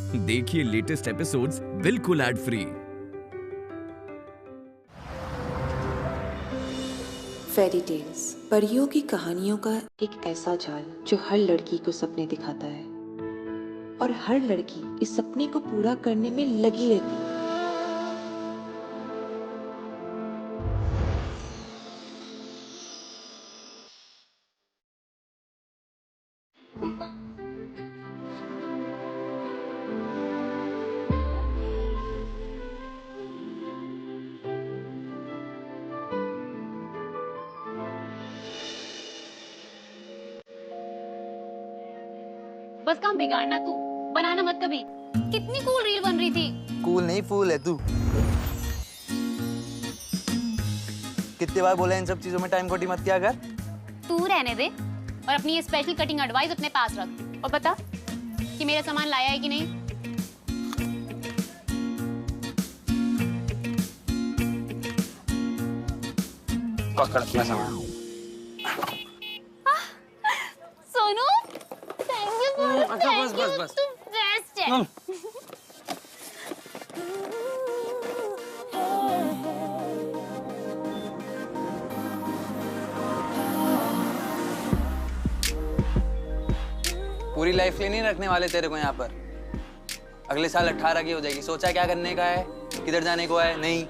देखिए latest episodes बिल्कुल ad free. Fairy tales, परियों की कहानियों का एक ऐसा जाल जो हर लड़की को सपने दिखाता है और हर लड़की इस सपने को पूरा करने में लगी रहती है। बस काम बिगाड़ना तू, बनाना मत कभी। कितनी कूल रील बन रही थी। कूल नहीं फूल है तू। कितनी बार बोला इन सब चीजों में टाइम खोटी मत किया कर। तू रहने दे और अपनी ये स्पेशल कटिंग एडवाइस अपने पास रख और बता कि मेरा सामान लाया है कि नहीं। पकड़ अपना सामान। सोनू, थैंक यू बस। तू बेस्ट है। पूरी लाइफ के लिए नहीं रखने वाले तेरे को यहाँ पर। अगले साल 18 की हो जाएगी। सोचा क्या करने का है, किधर जाने को है? नहीं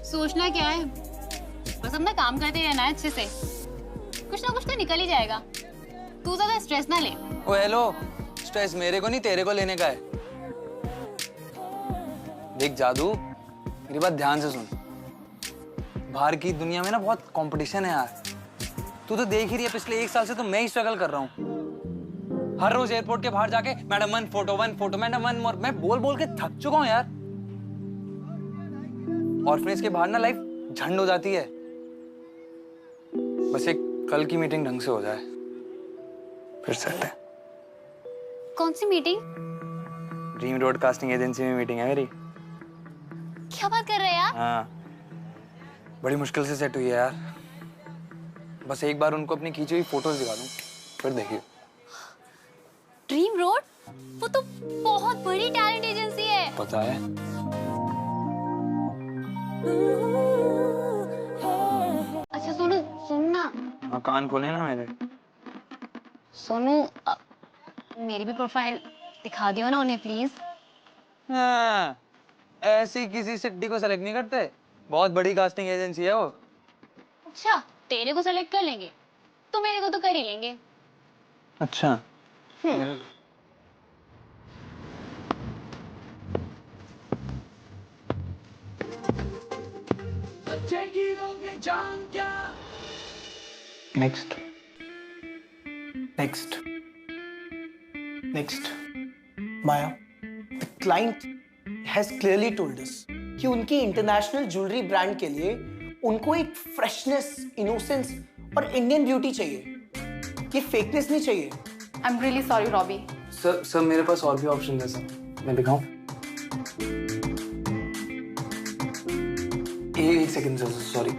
सोचना क्या है, बस अपना काम करते रहना है अच्छे से। कुछ ना कुछ तो निकल ही जाएगा। तू ज्यादा स्ट्रेस ना ले। ओ हेलो, स्ट्रेस मेरे को नहीं तेरे को लेने का है। देख जादू, मेरी बात ध्यान से सुन। बाहर की दुनिया में ना बहुत कंपटीशन है यार। तू तो देख ही रही है, पिछले 1 साल से तो मैं ही स्ट्रगल कर रहा हूँ। हर रोज एयरपोर्ट के बाहर जाके madam one photo madam one more, मैं बोल बोल के थक चुका हूँ यार। ऑर्फनेज के बाहर ना लाइफ झंड हो जाती है। बस एक कल की मीटिंग ढंग से हो जाए फिर सेट है। कौन सी meeting? Dream road casting agency में मीटिंग है मेरी। क्या बात कर रहे हैं यार? हाँ, बड़ी मुश्किल से सेट हुई है यार। बस एक बार उनको अपनी खींची हुई फोटोज दिखा दूं, फिर देखिए। Dream road? वो तो बहुत बड़ी टैलेंट एजेंसी है। पता है। अच्छा सोनू, सुन ना। हाँ, कान खोले ना मेरे। सोनू, मेरी भी प्रोफाइल दिखा दियो ना उन्हें प्लीज। हाँ, ऐसी किसी सिटी को सेलेक्ट नहीं करते। बहुत बड़ी कास्टिंग एजेंसी है वो। अच्छा, तेरे को सेलेक्ट कर लेंगे तो मेरे को तो कर ही लेंगे। अच्छा। Next. Maya, the client has clearly told us कि उनकी इंटरनेशनल ज्वेलरी ब्रांड के लिए उनको एक फ्रेशनेस, इनोसेंस और इंडियन ब्यूटी चाहिए। ये फेकनेस नहीं चाहिए। I'm really sorry, Robbie. Sir मेरे पास और भी ऑप्शन है सर, मैं दिखाऊं? एक second sir, sorry.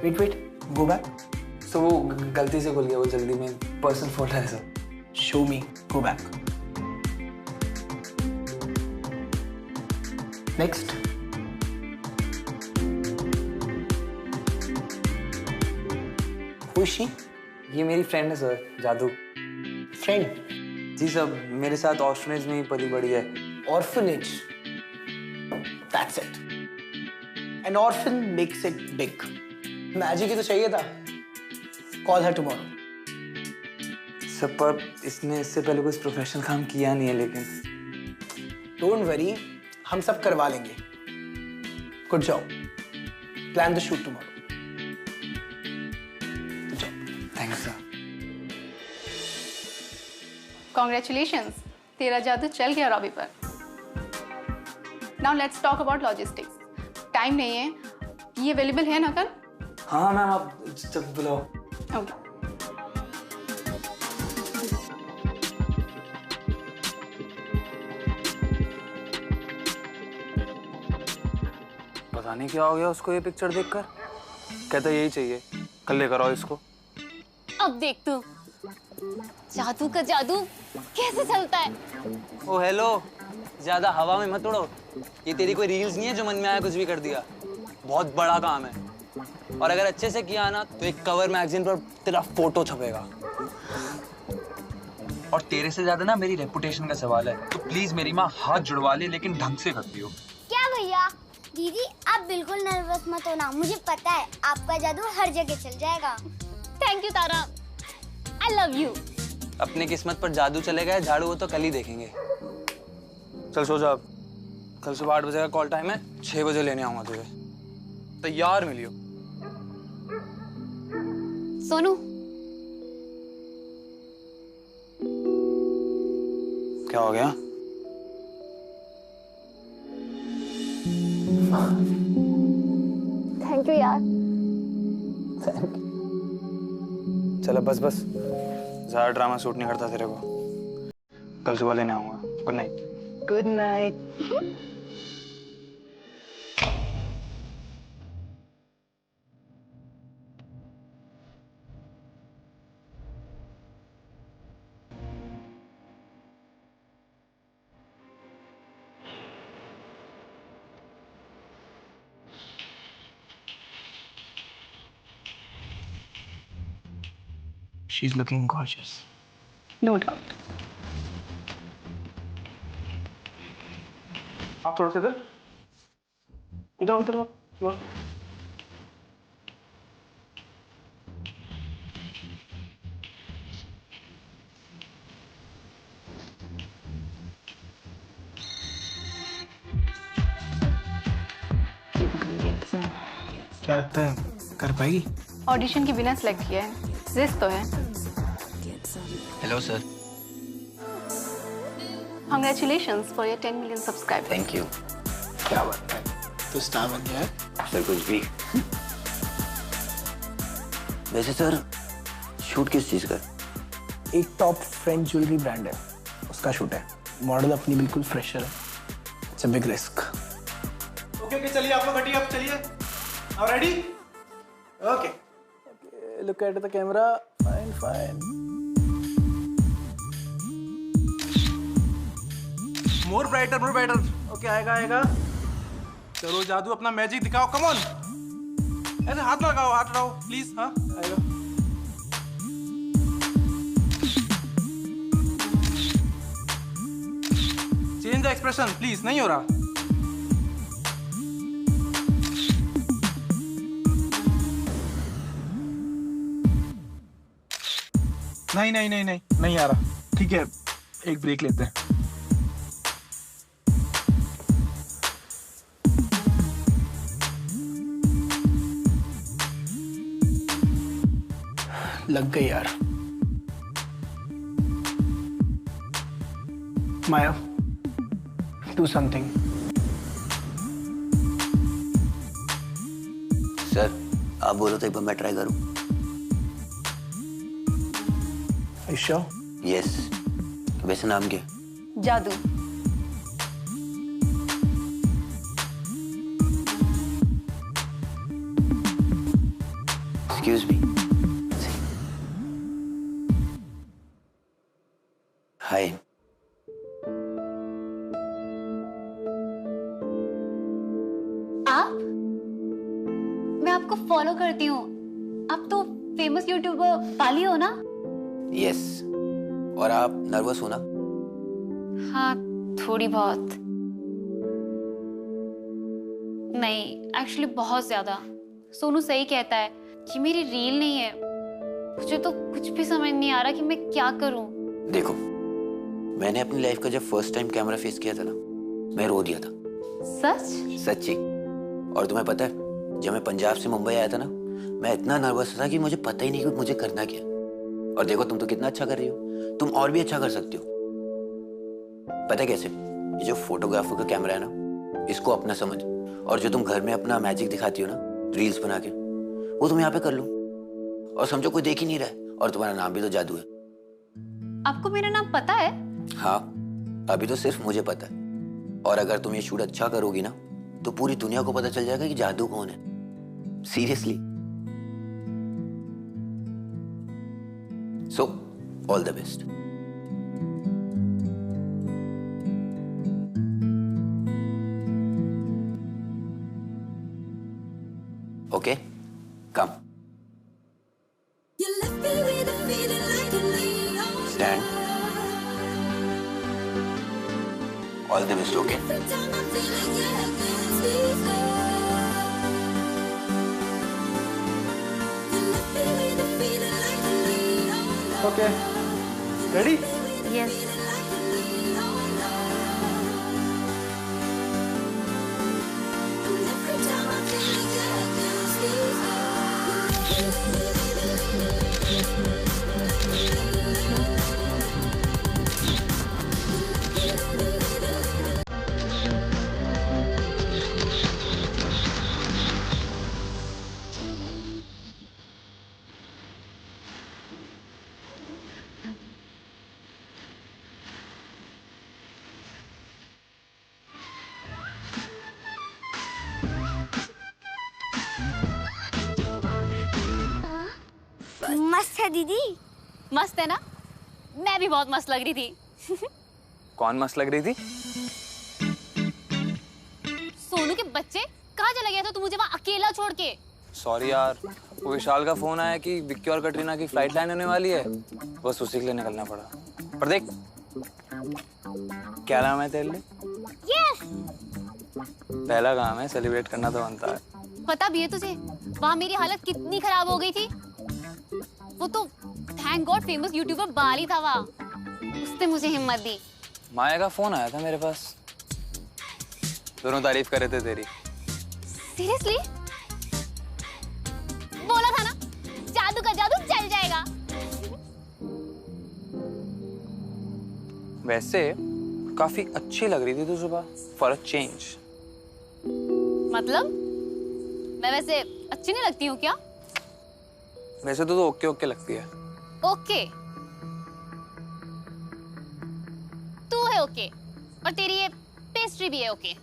Wait, go back. Sir वो गलती से खुल गया, वो जल्दी में पर्सनल फोटो है sir. Show me. Go back. Next. Who is she? ये मेरी फ्रेंड है सर, जादू। Friend. जी सर, मेरे साथ ऑर्फनेज में ही पली बड़ी है। Orphanage. That's it. An orphan makes it big. Magic ही तो चाहिए था। Call her tomorrow. सर पर इसने इससे पहले कुछ प्रोफेशनल काम किया नहीं है, लेकिन Don't worry, हम सब करवा लेंगे। Good job. Plan the shoot tomorrow. Good job. Thanks sir. Congratulations, तेरा जादू चल गया रॉबी पर। Now let's talk about logistics. Time नहीं है, ये अवेलेबल है ना कल? हाँ मैम, आप जब बुलाओ। Okay. पता नहीं क्या हो गया उसको ये पिक्चर देखकर। कहता यही चाहिए, कल लेकर आओ इसको। अब देख तू, जादू का जादू कैसे चलता है? ओ हेलो, ज्यादा हवा में मत उड़ो। ये तेरी कोई रील्स नहीं है जो मन में आया कुछ भी कर दिया। बहुत बड़ा काम है और अगर अच्छे से किया ना तो एक कवर मैगजीन पर तेरा फोटो छपेगा। और तेरे से ज्यादा ना मेरी रेपुटेशन का सवाल है, तो प्लीज मेरी माँ हाथ जुड़वा ले, लेकिन ढंग से कर दियो। क्या भैया? दीदी आप बिल्कुल नर्वस मत होना, मुझे पता है आपका जादू हर जगह चल जाएगा। Thank you Tara, I love you. अपनी किस्मत पर जादू चलेगा या झाड़ू, वो तो कल ही देखेंगे। चल सो जा अब। कल सुबह 8 बजे का कॉल टाइम है, 6 बजे लेने आऊंगा तुझे। तैयार मिलियो। सोनू, क्या हो गया? थैंक यू यार। चलो बस ज्यादा ड्रामा सूट नहीं करता तेरे को। कल सुबह लेने आऊंगा। Good night. Good night. She's looking gorgeous. No doubt. आप थोड़ा सा इधर इधर क्या लगता है कर पाएगी? ऑडिशन के बिना सेलेक्ट किया है, रिस्क तो है। Hello sir. Congratulations for your 10 million subscribers. Thank you. क्या बात है, तो स्टार बन गया है। सर कुछ भी। वैसे सर शूट किस चीज का? एक टॉप फ्रेंच ज्वेलरी ब्रांड है, उसका शूट है। मॉडल अपनी बिल्कुल फ्रेशर है। It's a big risk. Okay चलिए आप लोग हटिए, आप चलिए। Are ready? Okay. Look at the camera. Fine. More brighter. Okay, आएगा। चलो जादू अपना मैजिक दिखाओ, कम ऑन। ऐसे हाथ लगाओ, प्लीज। हाँ, आएगा। Change the expression, please. नहीं हो रहा। नहीं आ रहा। ठीक है, एक ब्रेक लेते हैं। लग गई यार। माया, डू समथिंग। सर आप बोलो तो एक बार मैं ट्राई करूं। श्योर? यस। वैसे नाम क्या? जादू। Excuse me. हाय। आप? मैं आपको फॉलो करती हूँ। आप तो फेमस यूट्यूबर पाली हो ना? यस। और आप नर्वस हो ना? हाँ, थोड़ी बहुत। नहीं, एक्चुअली बहुत ज्यादा। सोनू सही कहता है, ये मेरी रील नहीं है। मुझे तो कुछ भी समझ नहीं आ रहा कि मैं क्या करूं। देखो, मैंने अपनी लाइफ का जब फर्स्ट टाइम कैमरा फेस किया था ना, मैं रो दिया था। सच? सच्ची। और तुम्हें पता है, जब मैं पंजाब से मुंबई आया था ना, मैं इतना नर्वस था कि मुझे पता ही नहीं कि मुझे करना क्या। और देखो तुम तो कितना अच्छा कर रही हो, तुम और भी अच्छा कर सकती हो। पता है कैसे? ये जो फोटोग्राफर का कैमरा है ना, इसको अपना समझ, और जो तुम घर में अपना मैजिक दिखाती हो ना रील्स बना के, वो तुम यहाँ पे कर लो। और समझो कोई देख ही नहीं रहा है, और तुम्हारा नाम भी तो जादू है। आपको मेरा नाम पता है? हाँ, अभी तो सिर्फ मुझे पता है। और अगर तुम ये शूट अच्छा करोगी ना, तो पूरी दुनिया को पता चल जाएगा कि जादू कौन है। Seriously. So all the best. Okay come stand all the best okay okay ready yes मस्त है दीदी। मस्त है ना? मैं भी बहुत मस्त लग रही थी। कौन मस्त लग रही थी? सोनू के बच्चे, कहाँ चला गया था तू मुझे वहाँ अकेला छोड़ के? सॉरी यार, वो विशाल का फोन आया कि विक्की और कटरीना की फ्लाइट लैंड होने वाली है, बस उसी के लिए निकलना पड़ा। पर देख, क्या नाम है तेरे लिए? यस। पहला काम है, सेलिब्रेट करना तो बनता है। पता भी है तुझे वहाँ मेरी हालत कितनी खराब हो गई थी? वो तो थैंक गॉड फेमस यूट्यूबर बाली था वहाँ, उसने मुझे हिम्मत दी। माया का फोन आया था मेरे पास, दोनों तारीफ कर रहे थे तेरी। सीरियसली? बोला था ना, जादू का जादू चल जाएगा। वैसे काफी अच्छी लग रही थी तू सुबह, फॉर अ चेंज। मतलब मैं वैसे अच्छी नहीं लगती हूँ क्या? वैसे तो ओके ओके लगती है। ओके, तू है ओके, और तेरी ये पेस्ट्री भी है okay.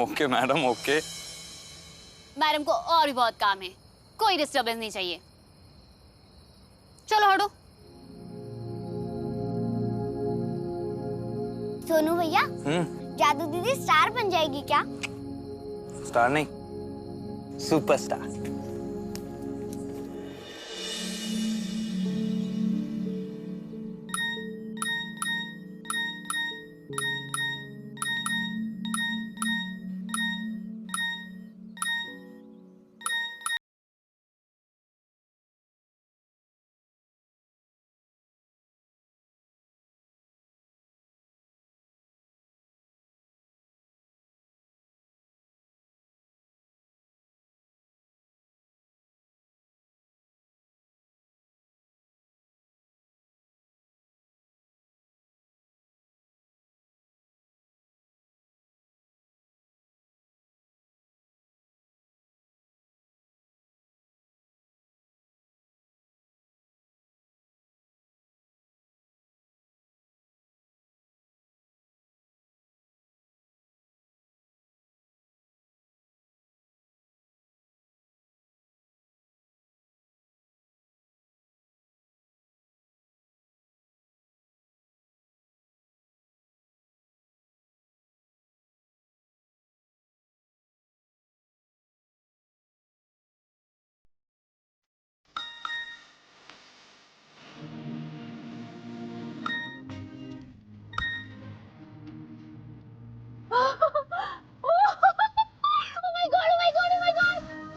Okay madam okay. Madam को और भी बहुत काम है, कोई डिस्टरबेंस नहीं चाहिए। चलो हटो। सोनू भैया, जादू दीदी स्टार बन जाएगी क्या? स्टार नहीं, सुपरस्टार।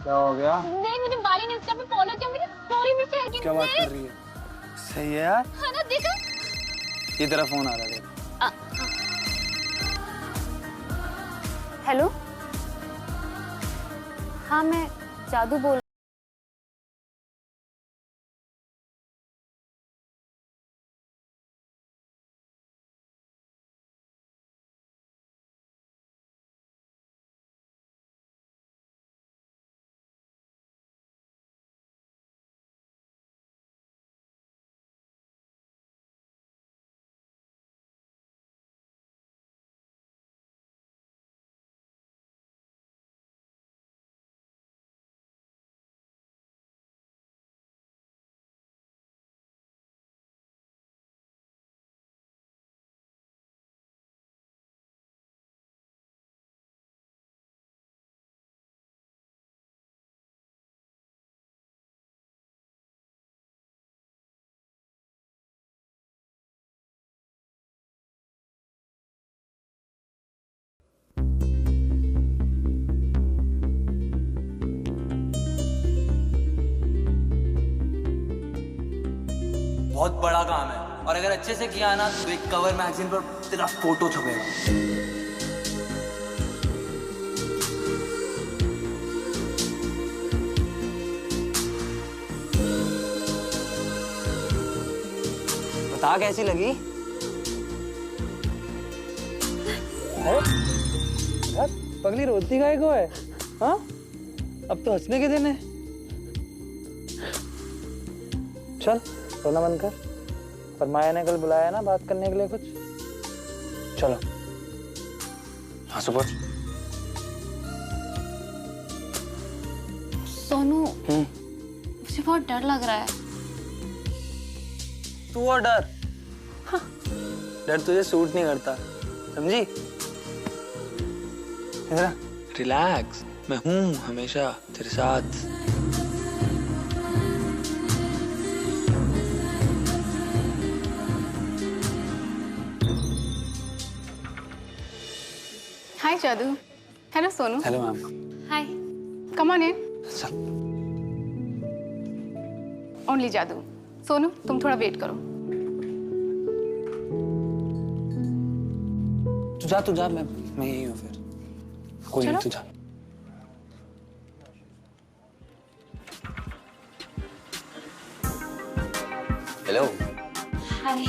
क्या हो गया? देख मुझे बाली ने इंस्टा पे फॉलो किया, मेरी स्टोरी में शेयर की। क्या बात कर रही है? सही है यार। है ना, देखो। ये तेरा फोन आ रहा है। हेलो, हाँ मैं जादू बोल बहुत बड़ा काम है और अगर अच्छे से किया ना तो एक कवर मैगजीन पर तेरा फोटो छपेगा। बता कैसी लगी? पगली रोती काहे को है? हाँ? अब तो हंसने के दिन है। चल रोना बंद कर। पर माया ने कल बुलाया ना बात करने के लिए कुछ। चलो हाँ सुबह। सोनू मुझे बहुत डर लग रहा है। तू और डर? डर तुझे सूट नहीं करता, समझी? रिलैक्स, मैं हूँ हमेशा तेरे साथ। हाय जादू। Hello Sonu. Hello ma'am. Hi. Come on in. चल। ओनली जादू। सोनू तुम थोड़ा वेट करो। तू जा मैं यही हूँ फिर। कोई नहीं, तू जा। हेलो। हाय।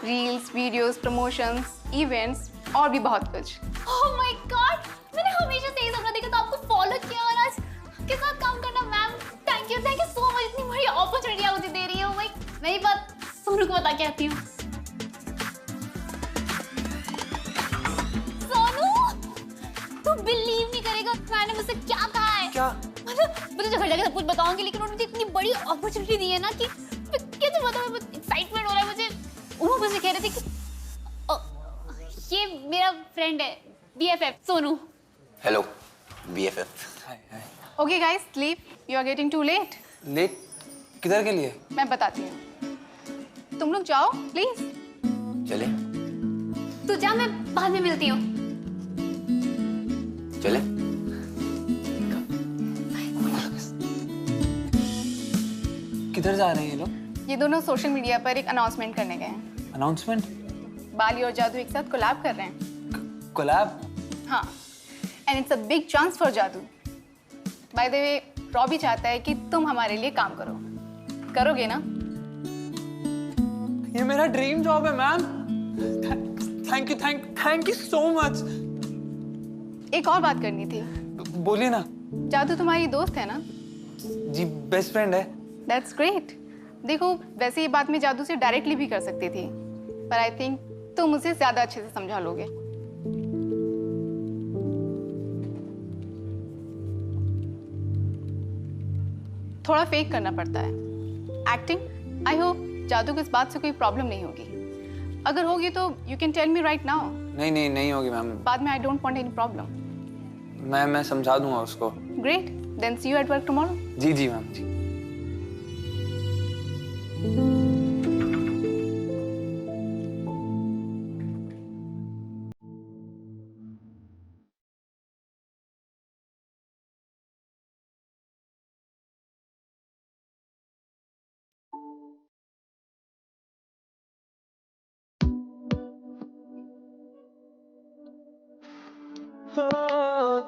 रील्स, वीडियोस, प्रमोशंस, इवेंट्स और भी बहुत कुछ। ओह माय गॉड, मैंने हमेशा से ये सपना देखा था आपको फॉलो किया और आज आपके साथ काम करना। Ma'am thank you so much, इतनी बड़ी अपॉर्चुनिटी आप मुझे दे रही हो। मैं ये बात सोनू को बता के आती हूँ। सोनू तू बिलीव नहीं करेगा मैंने मुझसे क्या कहा है। क्या? मतलब मुझे घर जाके सब कुछ बताऊंगी, लेकिन उन्होंने मुझे इतनी बड़ी अपॉर्चुनिटी दी है ना कि कैसे बताऊं। एक्साइटमेंट हो रहा है मुझे। वो मुझे कह रहे थे कि ये मेरा फ्रेंड है BFF सोनू। Hello BFF। Hi hi. Okay guys sleep, you are getting too late. Late किधर के लिए? मैं बताती हूँ, तुम लोग जाओ प्लीज। चले तू जा, मैं बाद में मिलती हूँ। चले। किधर जा रहे हैं ये लोग? ये दोनों सोशल मीडिया पर एक अनाउंसमेंट करने गए हैं। अनाउंसमेंट? बाली और जादू एक साथ कोलैब कर रहे हैं। कोलैब? हाँ, and it's a big chance for जादू। बाय द वे रॉबी चाहता है कि तुम हमारे लिए काम करो, करोगे ना? ये मेरा ड्रीम जॉब है ma'am. Thank you so much. एक और बात करनी थी। बोलिए ना। जादू तुम्हारी दोस्त है ना? जी बेस्ट फ्रेंड है। That's great. देखो वैसे ये बात मैं जादू से डायरेक्टली भी कर सकती थी, पर आई थिंक तुम मुझे ज्यादा अच्छे से समझा लोगे। थोड़ा फेक करना पड़ता है, एक्टिंग। आई होप जादू को इस बात से कोई प्रॉब्लम नहीं होगी। अगर होगी तो you can tell me right now. नहीं होगी मैम। बाद में I don't want any problem. मैं समझा दूंगा उसको। Great, then see you at work tomorrow. जी मैम जी।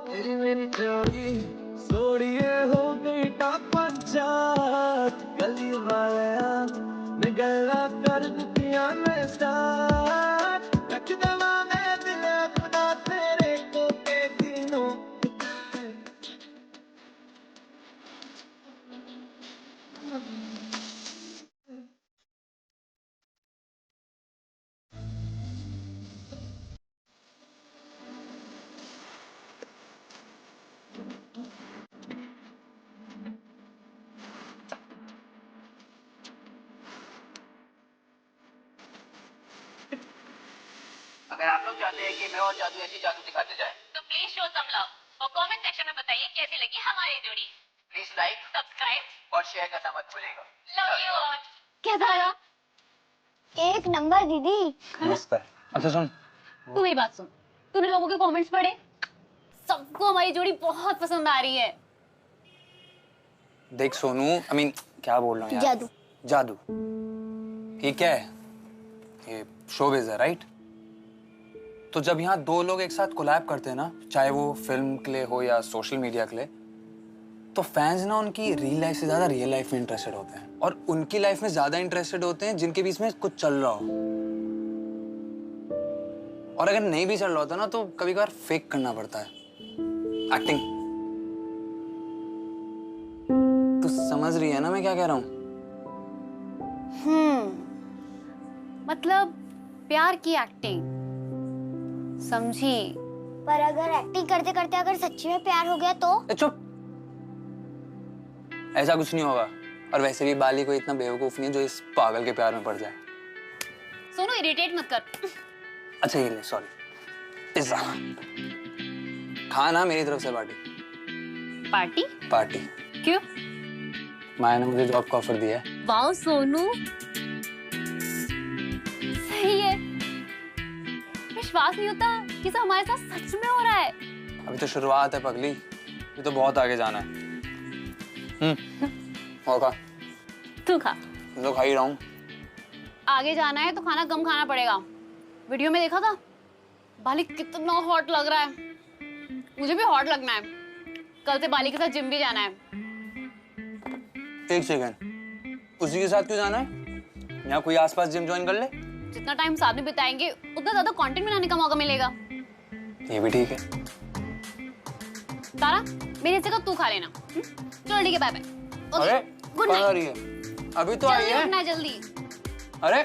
तेरी मेरी जोड़ी सोड़िए हो गई पंचायत गली वाले गला कर दिया मैं स्टार्ट रख देवा मैं दिल खुदा तेरे को के दिनों अगर आप लोग चाहते हैं कि मैं और जादू ऐसी जादू दिखाते जाए तो प्लीज शो सम लव और कमेंट सेक्शन में बताइए कैसी लगी हमारी जोड़ी। प्लीज लाइक, सब्सक्राइब और शेयर करना मत भूलिएगा। कैसा आया? एक नंबर दीदी। मस्त है। अच्छा सुन, तू मेरी बात सुन, तूने लोगों के कमेंट्स पढ़े? सबको हमारी जोड़ी बहुत पसंद आ रही है। देख सोनू, आई मीन क्या बोल रहा हूँ यार? जादू। जादू ये क्या है? ये शोबिज़ है, राइट? तो जब यहाँ दो लोग एक साथ कोलैब करते हैं ना, चाहे वो फिल्म के लिए हो या सोशल मीडिया के लिए, तो फैंस ना उनकी रियल लाइफ से ज्यादा रियल लाइफ में इंटरेस्टेड होते हैं और उनकी लाइफ में ज्यादा इंटरेस्टेड होते हैं जिनके बीच में कुछ चल रहा हो। और अगर नहीं भी चल रहा होता ना तो कभी कभार फेक करना पड़ता है, एक्टिंग। तू समझ रही है ना मैं क्या कह रहा हूँ? मतलब प्यार की एक्टिंग, समझी? पर अगर एक्टिंग करते करते अगर सच्ची में प्यार हो गया तो? चुप, ऐसा कुछ नहीं होगा। और वैसे भी बाली कोई इतना बेवकूफ नहीं है जो इस पागल के प्यार में पड़ जाए। सोनू इरिटेट मत कर। अच्छा ये ले, सॉरी। पिज्जा खाना मेरी तरफ से पार्टी। पार्टी? पार्टी क्यों? माया ने मुझे जॉब का ऑफर दिया है। वाह सोनू, सही है। विश्वास नहीं होता कि सब हमारे साथ सच में हो रहा है। अभी तो शुरुआत है पगली, ये तो बहुत आगे जाना है। और खा। तू खा। मैं तो खा ही रहा हूँ। आगे जाना है तो खाना कम खाना पड़ेगा। वीडियो में देखा था बाली कितना हॉट लग रहा है। मुझे भी हॉट लगना है। कल से बाली के साथ जिम भी जाना है। एक सेकंड, उसी के साथ क्यों जाना है? यहाँ कोई आसपास जिम ज्वाइन कर ले। जितना टाइम साथ में बिताएंगे उतना ज्यादा कंटेंट बनाने का मौका मिलेगा। ये भी ठीक है। तारा, मेरे से तो तू खा लेना। चल ठीक है, बाय बाय। अरे गुड कहाँ आ नाइट। रही है? अभी तो आई है। जल्दी जल्दी। अरे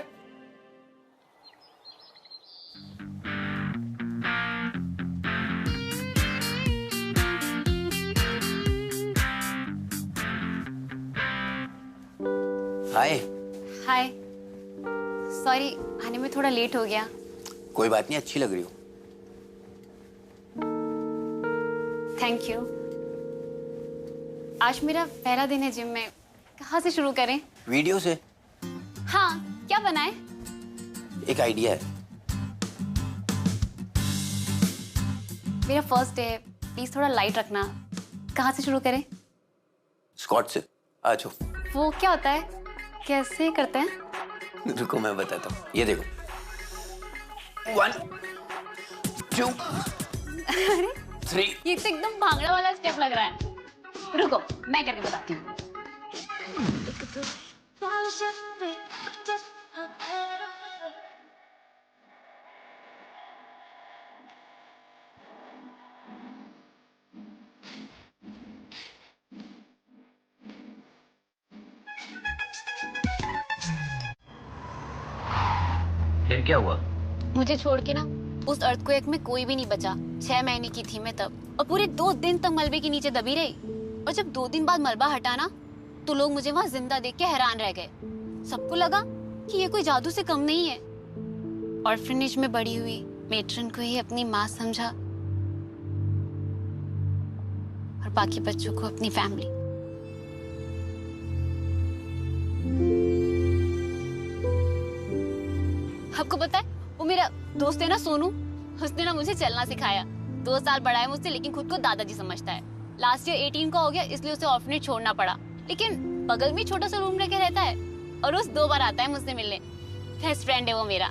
हाय। हाय, सॉरी आने में थोड़ा लेट हो गया। कोई बात नहीं, अच्छी लग रही हो। Thank you. आज मेरा पहला दिन है जिम में। कहाँ से शुरू करें? वीडियो से। हाँ, क्या बनाए? एक आइडिया है। मेरा फर्स्ट डे है, प्लीज थोड़ा लाइट रखना। कहाँ से शुरू करें? स्कॉट से। आ जाओ। वो क्या होता है, कैसे करते हैं? रुको मैं बताता हूँ। ये देखो, 1 2 3। ये तो एकदम भांगड़ा वाला स्टेप लग रहा है। रुको मैं करके बताती हूँ। फिर क्या हुआ? मुझे छोड़ के ना उस अर्थक्वेक में कोई भी नहीं बचा। 6 महीने की थी मैं तब, और पूरे 2 दिन तक मलबे के नीचे दबी रही। और जब 2 दिन बाद मलबा हटा ना, तो लोग मुझे वहां जिंदा देख के हैरान रह गए। सबको लगा कि ये कोई जादू से कम नहीं है। ऑर्फनेज में बड़ी हुई मेट्रन को ही अपनी माँ समझा और बाकी बच्चों को अपनी फैमिली। आपको पता है, वो मेरा दोस्त है ना सोनू, उसने ना मुझे चलना सिखाया। 2 साल बड़ा है मुझसे, लेकिन खुद को दादाजी समझता है। लास्ट ईयर 18 का हो गया, इसलिए उसे ऑर्फनेज छोड़ना पड़ा। लेकिन बगल में छोटा सा रूम लेके रहता है और रोज 2 बार आता है मुझसे मिलने। बेस्ट फ्रेंड है वो मेरा।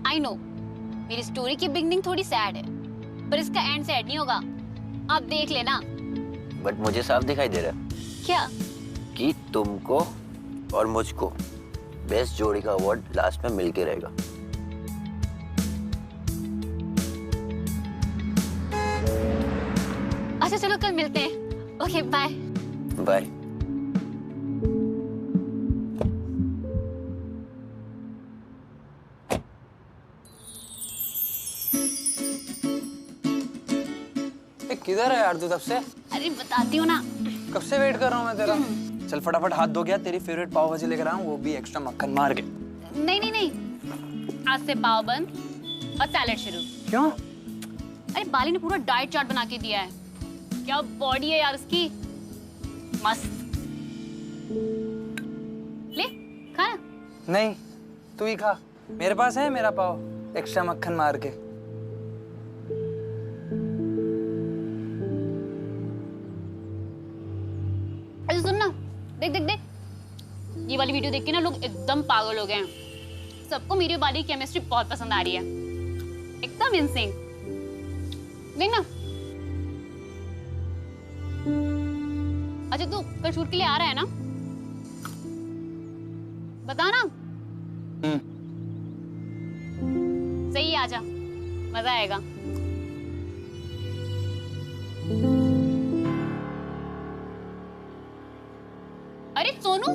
आई नो मेरी स्टोरी की बिगनिंग थोड़ी सैड है, पर इसका एंड सैड नहीं होगा। आप देख लेना। बट मुझे साफ दिखाई दे रहा है क्या? कि तुमको और मुझको बेस्ट जोड़ी का अवार्ड लास्ट में मिलके रहेगा। अच्छा चलो कल मिलते हैं। Okay bye. बाय। किधर है यार तू तब से? अरे बताती हूँ ना। कब से वेट कर रहा हूँ मैं तेरा। चल फटाफट हाथ धो गया, तेरी फेवरेट पाव भाजी लेकर आऊँ, वो भी एक्स्ट्रा मक्खन मार के। नहीं नहीं नहीं, आज से पाव बंद और सैलेड शुरू। क्यों? अरे बाली ने पूरा डाइट चार्ट बना के दिया है। क्या बॉडी है यार उसकी, मस्त। ले खाना। नहीं, तू ही खा, मेरे पास है मेरा पाव एक्स्ट्रा मक्खन मार के। अरे सुन ना, देख देख देख, ये वाली वीडियो देख के ना लोग एकदम पागल हो गए हैं। सबको मेरी वाली केमिस्ट्री बहुत पसंद आ रही है, एकदम इनसिंक। देख ना। अच्छा तू कल शूट के लिए आ रहा है ना? बता ना। सही है, आजा, मजा आएगा। अरे सोनू।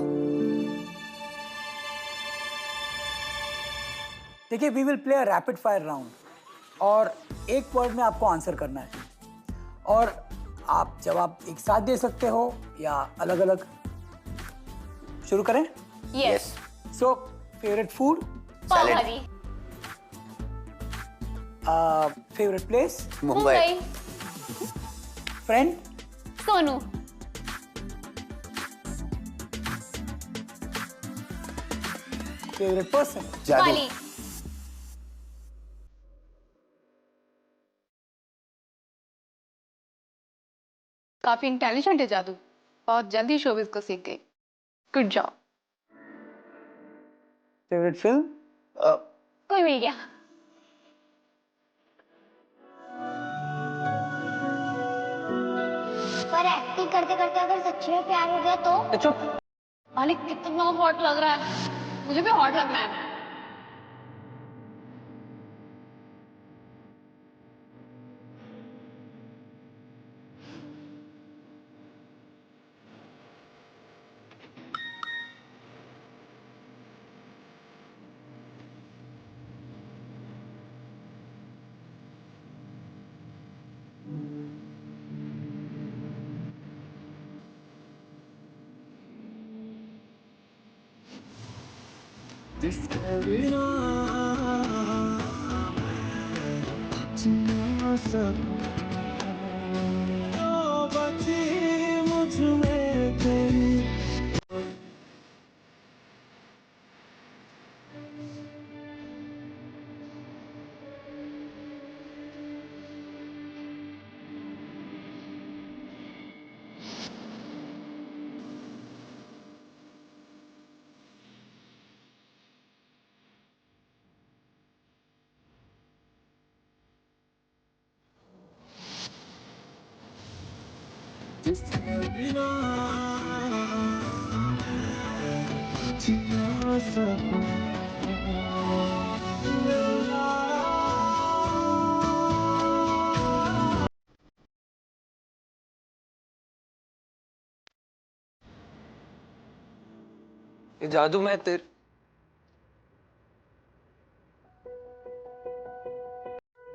देखिए, we will play a rapid fire round और एक वर्ड में आपको आंसर करना है और आप जवाब एक साथ दे सकते हो या अलग अलग। शुरू करें? Yes. So favourite food? Pav bhaji. Favourite place? Mumbai. Friend? Sonu. Favourite person? वाली। काफी इंटेलिजेंट है जादू, बहुत जल्दी शोबिज को सीख गई। Good job. Favourite film? कोई मिल गया। पर एक्टिंग करते करते अगर सच्ची में प्यार हो गया तो? चुप। मालिक कितना हॉट लग रहा है, मुझे भी हॉट लगना है। ये जादू मैं तेरे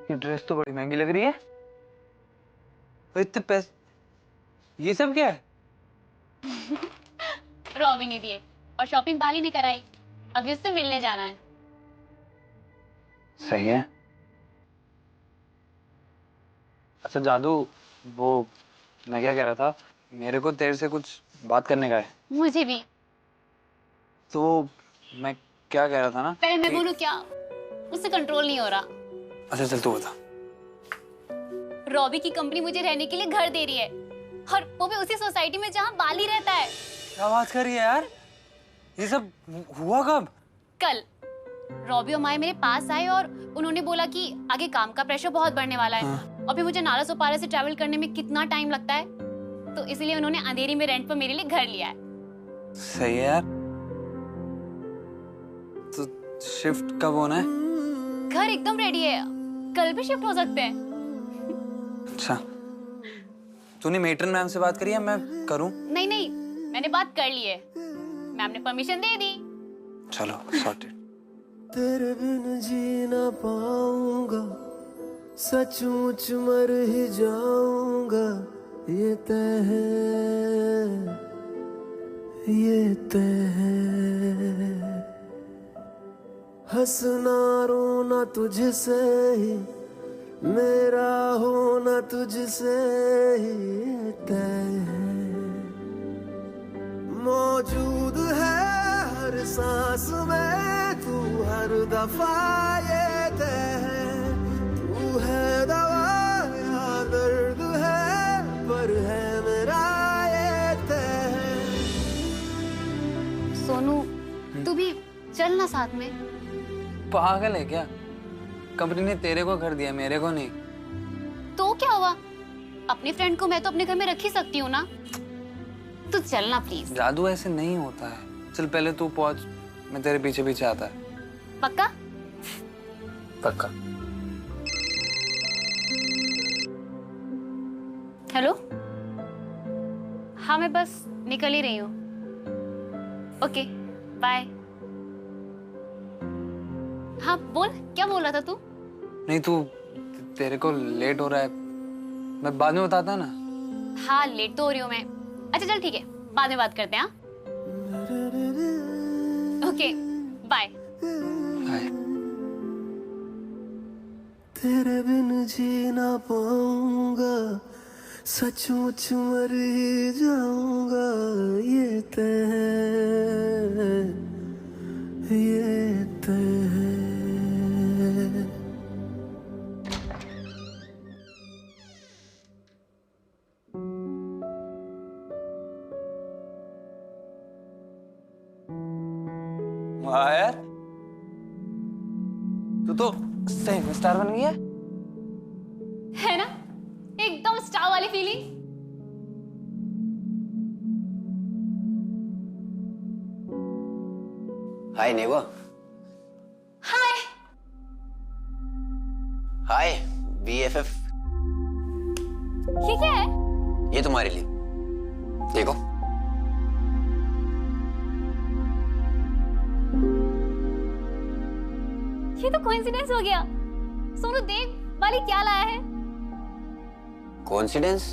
ये ड्रेस तो बड़ी महंगी लग रही है। और इतने पैसे, ये सब क्या है? रॉबी ने दिए और शॉपिंग बाली ने कराई, अभी उससे मिलने जाना है। सही है। अच्छा जादू, वो मैं क्या कह रहा था, मेरे को तेरे से कुछ बात करने का है। मुझे भी। तो मैं क्या कह रहा था ना, पहले मैं बोलूं क्या? उससे कंट्रोल नहीं हो रहा। अच्छा चल तू बता। रॉबी की कंपनी मुझे रहने के लिए घर दे रही है और वो भी उसी सोसाइटी में जहाँ बाली रहता है। क्या बात कर रही है यार, ये सब हुआ कब? कल रॉबी और माया मेरे पास आए और उन्होंने बोला कि आगे काम का प्रेशर बहुत बढ़ने वाला है। और फिर मुझे नाला सोपारा से ट्रैवल करने में कितना टाइम लगता है, तो इसलिए उन्होंने अंधेरी में रेंट पर मेरे लिए घर लिया है। सही है यार। तो शिफ्ट कब होना है? घर एकदम रेडी है, कल भी शिफ्ट हो सकते हैं। अच्छा, तूने मेट्रन मैम से बात करी है? मैं करूं? नहीं नहीं, मैंने बात कर ली है, मैम ने परमिशन दे दी। चलो सॉर्टेड। तेरे बिन जी ना पाऊंगा, सचमुच मर ही जाऊंगा, ये तय है, ये तय है। हंसना रोना तुझसे ही मेरा होना तुझसे ही तय है, मौजूद है हर सांस में तू, हर दफा ये तय है, तू है दवा या दर्द है, पर है मेरा ये तय है। सोनू तू भी चल ना साथ में। पागल है क्या? कंपनी ने तेरे को कर दिया, मेरे को नहीं। तो क्या हुआ, अपनी फ्रेंड को मैं तो अपने घर में रख ही सकती हूँ ना। तू चलना प्लीज। जादू ऐसे नहीं होता है। चल पहले तू पहुंच, मैं तेरे पीछे पीछे आता है। पक्का? पक्का। हेलो, हाँ मैं बस निकल ही रही हूँ। Okay bye. हाँ बोल, क्या बोल रहा था तू? नहीं तू, तेरे को लेट हो रहा है, मैं बाद में बताता ना। हाँ लेट तो हो रही हूँ मैं। अच्छा चल ठीक है, बाद में बात करते हैं। Okay bye. बाय। तेरे बिन जी ना पाऊंगा, सचमुच मर ही जाऊंगा, ये तय है, ये तय है। वाह यार, तू तो सही में स्टार बन गया है ना, एकदम स्टार वाली फीलिंग। हाय नेवा। हाय। हाय BFF। ये क्या है? ये तुम्हारे लिए, देखो। ये तो कोइंसिडेंस हो गया। सोनू देख, वाली क्या लाया है? कोइंसिडेंस?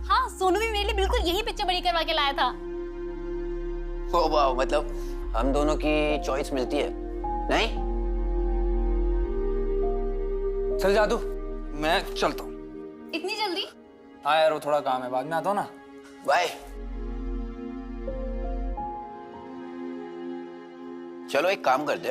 हाँ सोनू भी मेरे लिए बिल्कुल यही पिक्चर बड़ी करवा के लाया था। ओ वाह, मतलब हम दोनों की चॉइस मिलती है, नहीं? चल जादू, मैं चलता हूँ। इतनी जल्दी? हाँ यार, वो थोड़ा काम है, बाद में आता हूँ ना। बाय। चलो एक काम करते हैं।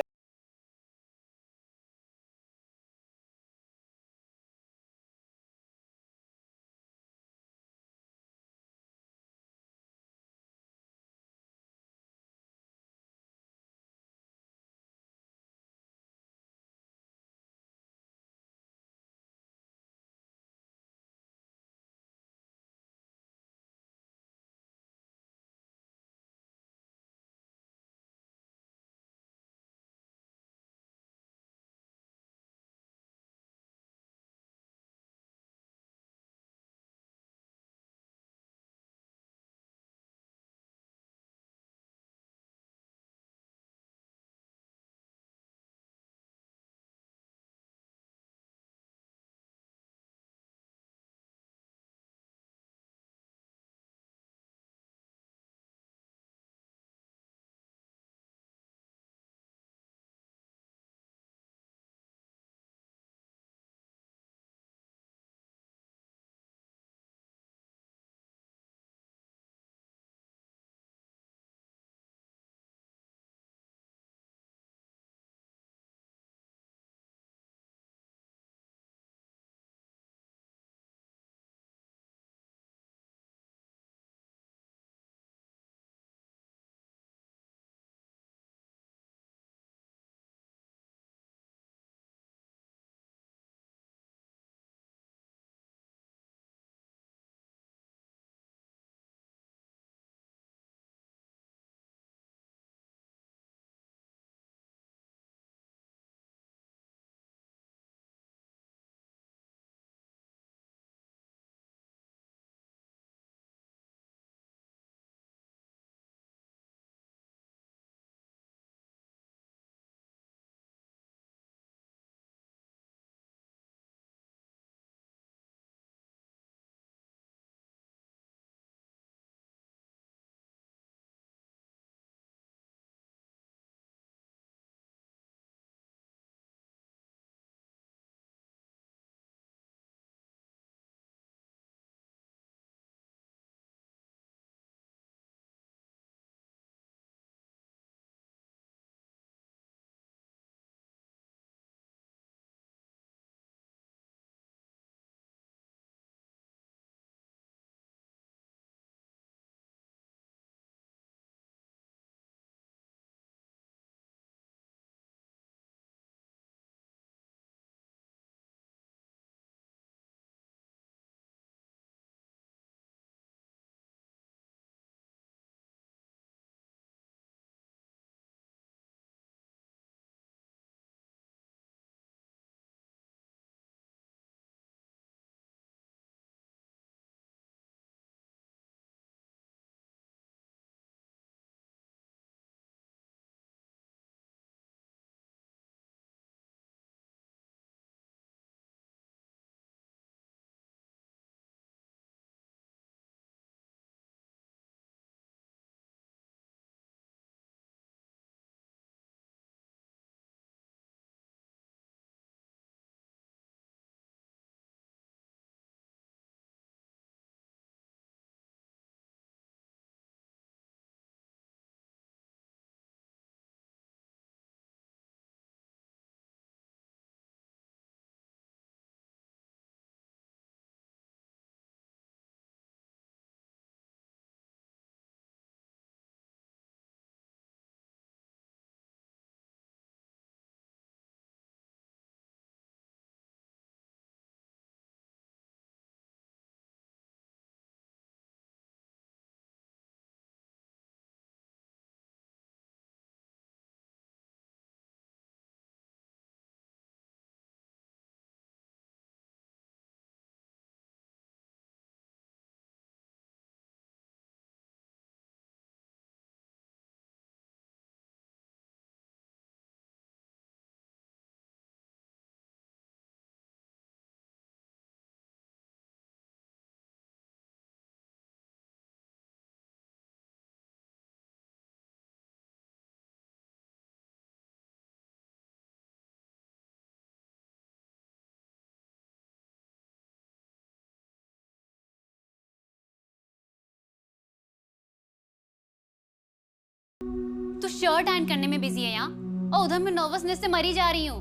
तू शर्ट आयरन करने में बिजी है यहाँ, और उधर मैं नर्वसनेस से मरी जा रही हूँ।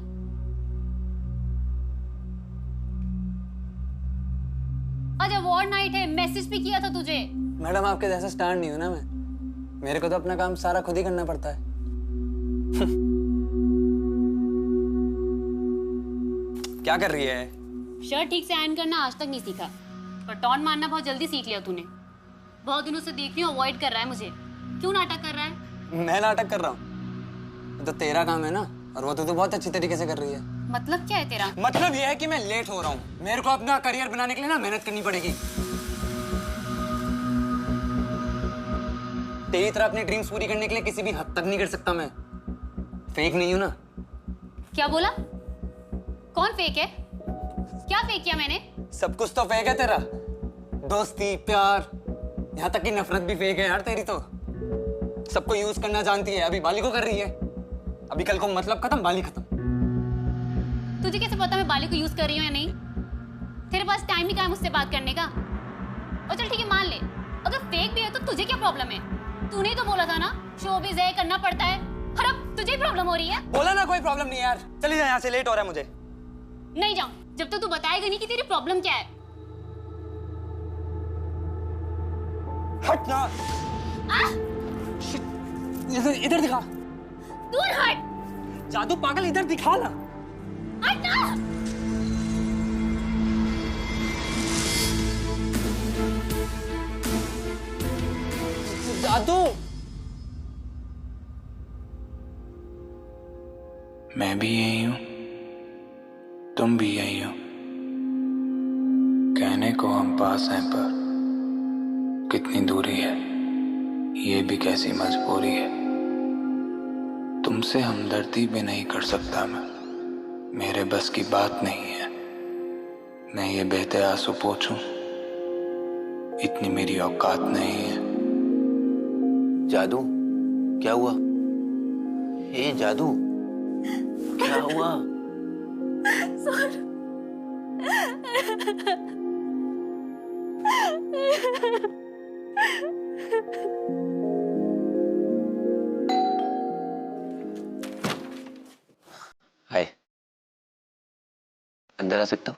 आज अवार्ड नाइट है, मैसेज भी किया था तुझे। मैडम आपके जैसा स्टैंड नहीं हूं ना मैं, मेरे को तो अपना काम सारा खुद ही करना पड़ता है। क्या कर रही है? शर्ट ठीक से आयरन करना आज तक नहीं सीखा, पर टॉन मारना बहुत जल्दी सीख लिया तूने। बहुत दिनों से देख रही हूँ अवॉइड कर रहा है मुझे। क्यों नाटक कर रहा है? मैं नाटक कर रहा हूँ? तो तेरा काम है ना, और वो तो बहुत अच्छी तरीके से कर रही है। मतलब क्या है तेरा? मतलब ये है कि मैं लेट हो रहा हूँ, मेरे को अपना करियर बनाने के लिए ना मेहनत करनी पड़ेगी। तेरी तरह अपनी ड्रीम्स पूरी करने के लिए किसी भी हद तक नहीं कर सकता मैं। फेक नहीं हूँ ना। क्या बोला? कौन फेक है? क्या फेक किया मैंने? सब कुछ तो फेक है तेरा, दोस्ती, प्यार, यहाँ तक कि नफरत भी फेक है यार तेरी तो। सबको यूज करना जानती है, अभी बाली को कर रही है, अभी कल को मतलब खत्म, बाली खत्म। तुझे कैसे पता मैं बाली को यूज कर रही हूँ या नहीं? तेरे पास टाइम ही कहाँ है मुझसे बात करने का? और चल ठीक है, मान ले अगर फेक भी है तो तुझे क्या प्रॉब्लम है? तूने ही तो बोला था ना शोबिज़ है, करना पड़ता है। और अब तुझे प्रॉब्लम हो रही है? बोला ना कोई प्रॉब्लम नहीं यार, चली जा यहाँ से, लेट हो रहा है मुझे। नहीं जाऊं जब तक तू बताएगा नहीं कि तेरी प्रॉब्लम क्या है। हट ना। इधर इधर दिखा। दूर हट। जादू पागल, इधर दिखा ना। हट ना। जादू। मैं भी यही हूं, तुम भी यही हो। कहने को हम पास हैं पर कितनी दूरी है, ये भी कैसी मजबूरी है। तुमसे हमदर्दी भी नहीं कर सकता मैं, मेरे बस की बात नहीं है। मैं ये बहते आंसू पोंछूं, इतनी मेरी औकात नहीं है। जादू, क्या हुआ? ए जादू, क्या हुआ? हाय, अंदर आ सकता हूँ?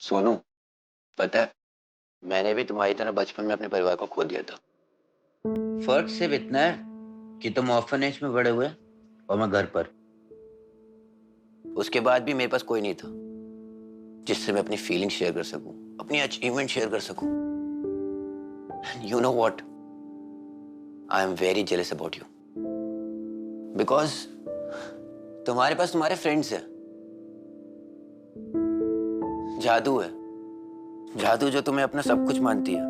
सोनू, पता है मैंने भी तुम्हारी तरह बचपन में अपने परिवार को खो दिया था। फर्क सिर्फ इतना है कि तुम ऑर्फनेज में बड़े हुए और मैं घर पर। उसके बाद भी मेरे पास कोई नहीं था जिससे मैं अपनी फीलिंग शेयर कर सकूं, अपनी अचीवमेंट शेयर कर सकूं। You know what, I am very jealous about you, because तुम्हारे पास तुम्हारे फ्रेंड्स हैं। जादू है, जादू जो तुम्हें अपना सब कुछ मानती है,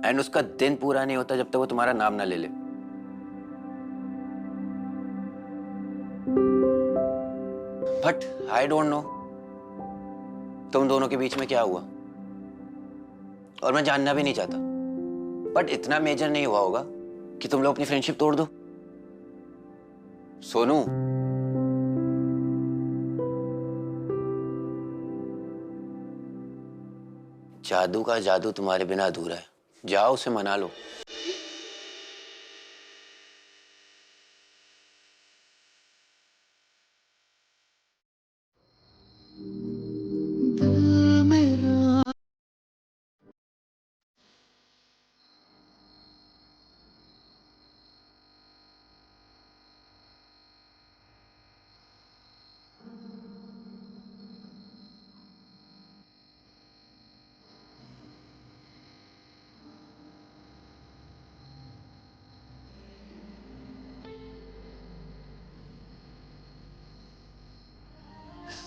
एंड उसका दिन पूरा नहीं होता जब तक वो तुम्हारा नाम ना ले ले। बट आई डोंट नो तुम दोनों के बीच में क्या हुआ, और मैं जानना भी नहीं चाहता। बट इतना मेजर नहीं हुआ होगा कि तुम लोग अपनी फ्रेंडशिप तोड़ दो। सोनू, जादू का जादू तुम्हारे बिना अधूरा है, जाओ उसे मना लो।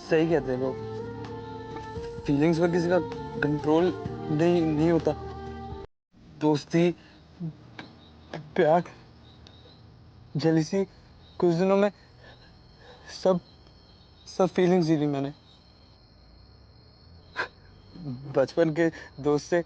सही कहते हैं लोग, फीलिंग्स पर किसी का कंट्रोल नहीं होता। दोस्ती, प्यार, जेलसी, कुछ दिनों में सब सब फीलिंग्स दी थी मैंने। बचपन के दोस्त से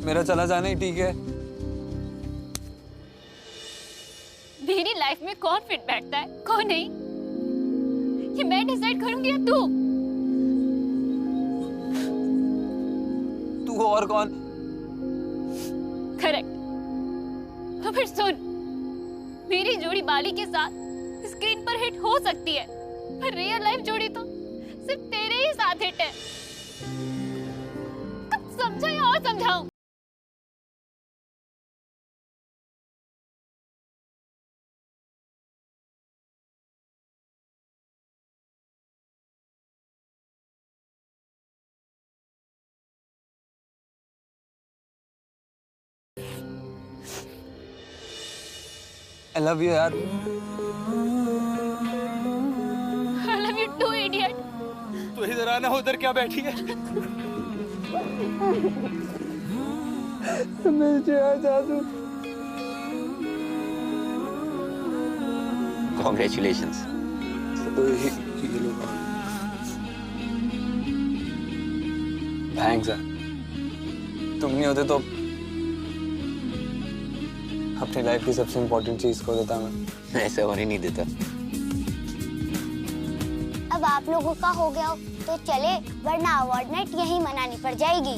मेरा चला जाना ही ठीक है। मेरी लाइफ में कौन फिट बैठता है, कौन नहीं, ये मैं डिसाइड करूंगी या तू? तू और कौन? करेक्ट। तो फिर सुन, मेरी जोड़ी बाली के साथ स्क्रीन पर हिट हो सकती है, पर रियल लाइफ जोड़ी तो सिर्फ तेरे ही साथ हिट है। कब समझा या और समझाऊं? I love you यार। I love you too, idiot। तू इधर आना, उधर क्या बैठी है? मुझे जादू। Congratulations। थैंक्स यार, तुम नहीं होते तो अपनी लाइफ की सबसे इम्पोर्टेंट चीज को देता मैं। ऐसा होने नहीं देता। अब आप लोगों का हो गया हो तो चले, वरना अवार्ड नाइट यहीं मनानी पड़ जाएगी।